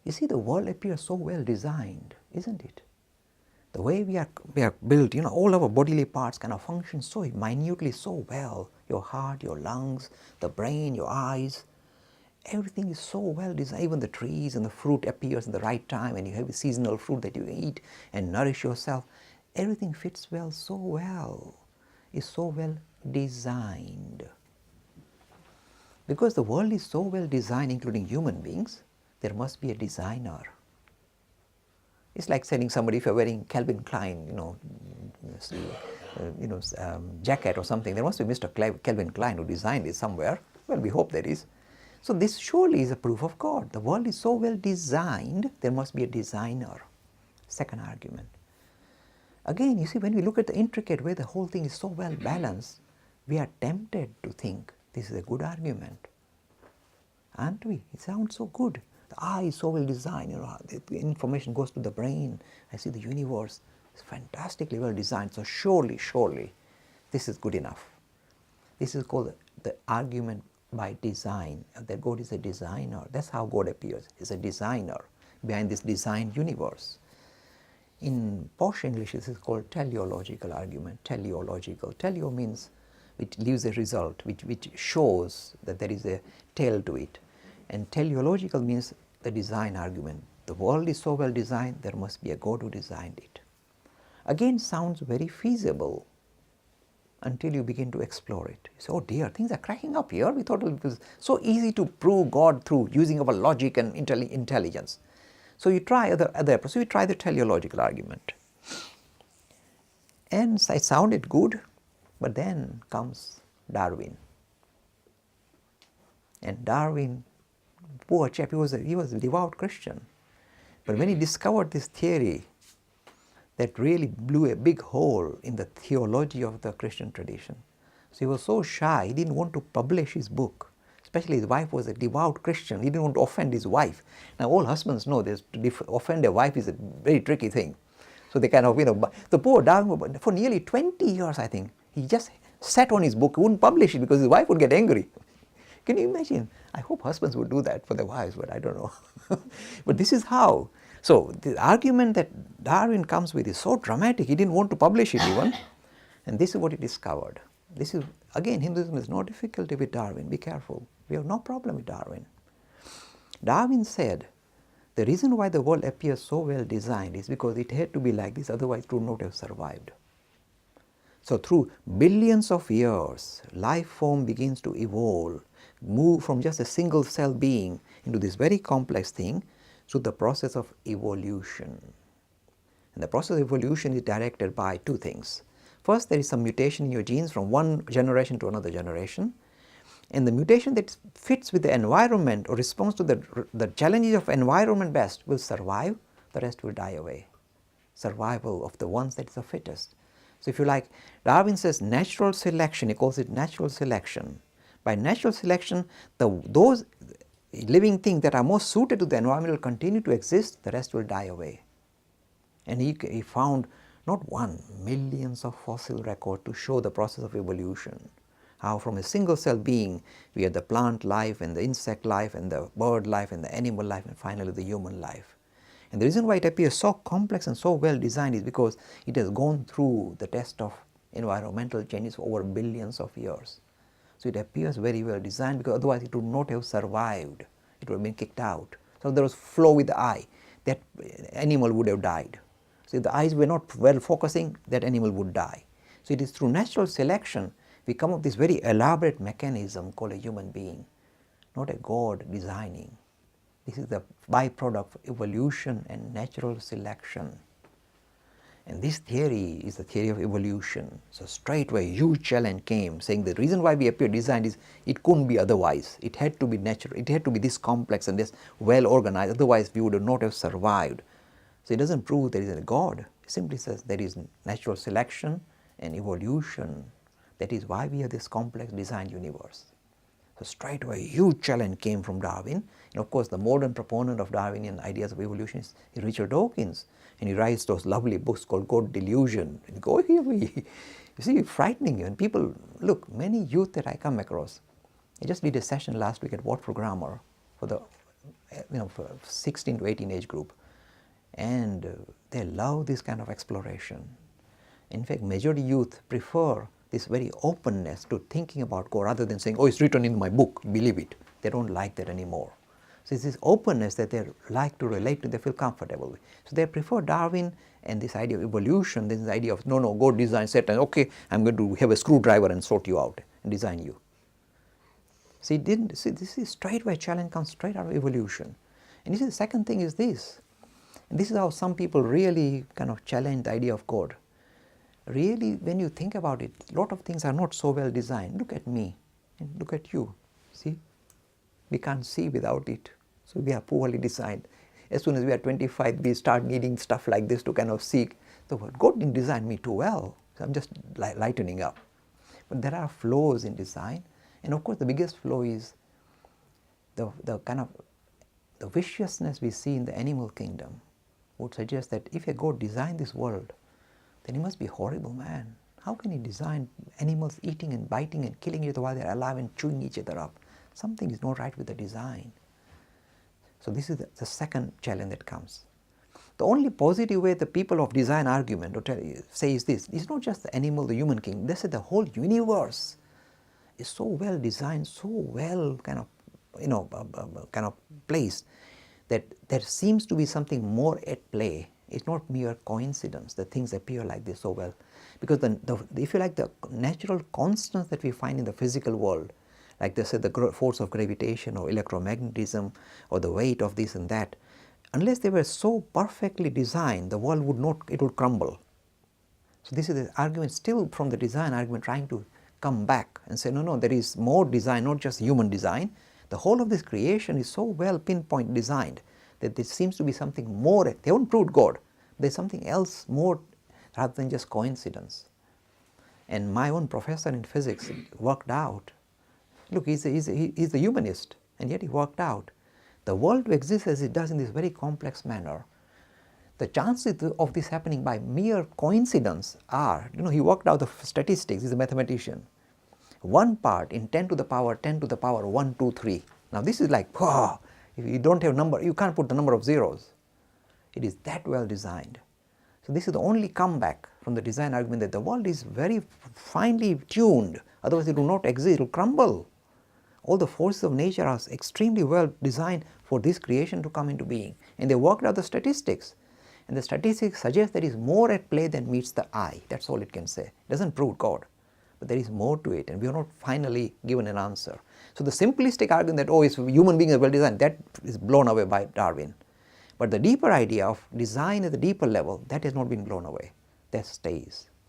You see, the world appears so well designed, isn't it? The way we are built, all our bodily parts kind of function so minutely, so well. Your heart, your lungs, the brain, your eyes, everything is so well designed. Even the trees and the fruit appears in the right time, and you have a seasonal fruit that you eat and nourish yourself. Everything fits well, so well. Is so well designed. Because the world is so well designed, including human beings, there must be a designer. It's like telling somebody, if you're wearing Calvin Klein, jacket or something, there must be Mr. Calvin Klein who designed it somewhere. Well, we hope there is. So this surely is a proof of God. The world is so well designed, there must be a designer. Second argument. Again, you see, when we look at the intricate way the whole thing is so well balanced, we are tempted to think this is a good argument. Aren't we? It sounds so good. The eye is so well designed, the information goes to the brain. I see the universe is fantastically well designed. So surely, this is good enough. This is called the argument by design. That God is a designer. That's how God appears. He's a designer behind this designed universe. In posh English, this is called teleological argument. Teleological. Teleo means which leaves a result, which shows that there is a tail to it. And teleological means the design argument. The world is so well designed, there must be a God who designed it. Again, sounds very feasible until you begin to explore it. You say, oh dear, things are cracking up here. We thought it was so easy to prove God through using our logic and intelligence. So you try other approaches. So you try the teleological argument. And it sounded good, but then comes Darwin. And Darwin, poor chap, he was a devout Christian. But when he discovered this theory that really blew a big hole in the theology of the Christian tradition, so he was so shy, he didn't want to publish his book. Especially his wife was a devout Christian. He didn't want to offend his wife. Now all husbands know this, to offend a wife is a very tricky thing. So they kind of, the poor Darwin, for nearly 20 years I think, he just sat on his book, he wouldn't publish it because his wife would get angry. Can you imagine? I hope husbands would do that for their wives, but I don't know. But this is how. So the argument that Darwin comes with is so dramatic, he didn't want to publish it even. And this is what he discovered. This is, again, Hinduism has no difficulty with Darwin, be careful. We have no problem with Darwin. Darwin said, the reason why the world appears so well designed is because it had to be like this, otherwise it would not have survived. So through billions of years, life form begins to evolve, move from just a single cell being into this very complex thing through the process of evolution. And the process of evolution is directed by two things. First, there is some mutation in your genes from one generation to another generation. And the mutation that fits with the environment or responds to the challenges of environment best will survive, the rest will die away. Survival of the ones that is the fittest. So if you like, Darwin says natural selection, he calls it natural selection. By natural selection, those living things that are most suited to the environment will continue to exist, the rest will die away. And he found not one, millions of fossil records to show the process of evolution. How from a single cell being, we have the plant life and the insect life and the bird life and the animal life and finally the human life. And the reason why it appears so complex and so well designed is because it has gone through the test of environmental changes for over billions of years. So it appears very well designed because otherwise it would not have survived. It would have been kicked out. So there was flow with the eye. That animal would have died. So if the eyes were not well focusing, that animal would die. So it is through natural selection we come up with this very elaborate mechanism called a human being, not a God designing. This is the byproduct of evolution and natural selection. And this theory is the theory of evolution. So straightway a huge challenge came saying the reason why we appear designed is it couldn't be otherwise. It had to be natural. It had to be this complex and this well organized. Otherwise we would not have survived. So it doesn't prove there is a God. It simply says there is natural selection and evolution. That is why we have this complex designed universe. So straightway a huge challenge came from Darwin. And of course the modern proponent of Darwinian ideas of evolution is Richard Dawkins. And he writes those lovely books called God Delusion. And go here, you see, frightening you. And people, look, many youth that I come across. I just did a session last week at Watford Grammar for the for 16 to 18 age group, and they love this kind of exploration. In fact, majority youth prefer this very openness to thinking about God rather than saying, oh, it's written in my book, believe it. They don't like that anymore. So it's this openness that they like to relate to, they feel comfortable with. So they prefer Darwin and this idea of evolution, this idea of, no, God designed Satan, okay, I'm going to have a screwdriver and sort you out and design you. See, this is straight away challenge comes straight out of evolution. And the second thing is this, and this is how some people really kind of challenge the idea of God. Really, when you think about it, a lot of things are not so well designed. Look at me and look at you. See, we can't see without it. So we are poorly designed. As soon as we are 25, we start needing stuff like this to kind of seek the word. God didn't design me too well. So I'm just lightening up. But there are flaws in design. And of course, the biggest flaw is the kind of the viciousness we see in the animal kingdom would suggest that if a God designed this world, then he must be a horrible man. How can he design animals eating and biting and killing each other while they're alive and chewing each other up? Something is not right with the design. So this is the second challenge that comes. The only positive way the people of design argument say is this: it's not just the animal, the human kingdom. They say the whole universe is so well designed, so well kind of placed that there seems to be something more at play. It's not mere coincidence that things appear like this so well. Because if you like, the natural constants that we find in the physical world, like they say the force of gravitation or electromagnetism or the weight of this and that, unless they were so perfectly designed, the world would not, it would crumble. So this is the argument still from the design argument trying to come back and say, no, there is more design, not just human design. The whole of this creation is so well pinpoint designed that there seems to be something more. They haven't proved God. There's something else more rather than just coincidence. And my own professor in physics worked out, look, he's a humanist, and yet he worked out the world to exist as it does in this very complex manner. The chances of this happening by mere coincidence are, he worked out the statistics, he's a mathematician. 1 part in 10 to the power 1, 2, 3. Now this is like, wow, if you don't have number, you can't put the number of zeros. It is that well designed. So this is the only comeback from the design argument that the world is very finely tuned, otherwise it will not exist, it will crumble. All the forces of nature are extremely well designed for this creation to come into being. And they worked out the statistics. And the statistics suggest there is more at play than meets the eye. That's all it can say. It doesn't prove God. But there is more to it, and we are not finally given an answer. So the simplistic argument that, oh, it's human beings are well designed, that is blown away by Darwin. But the deeper idea of design at the deeper level, that has not been blown away. That stays.